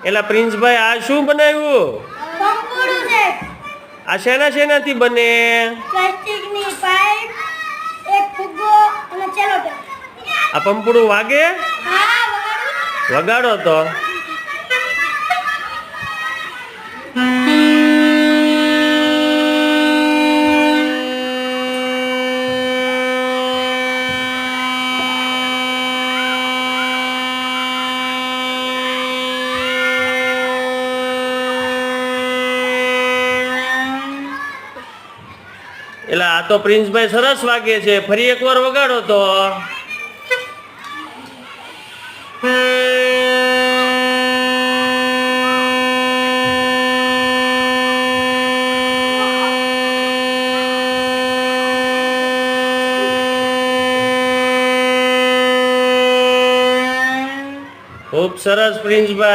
એલા પ્રિન્સભાઈ આ શું બનાવ્યું? પંખોડું છે. આ શેનાથી બને? પ્લાસ્ટિકની પાઇપ, એક ફુગ્ગો અને ચેલો ટેપ. આ પંપડું વાગે? હા, વગાડું. વગાડો તો. એટલે આ તો પ્રિન્સભાઈ સરસ વાગે છે. ફરી એકવાર વગાડો તો. ખૂબ સરસ પ્રિન્સભાઈ.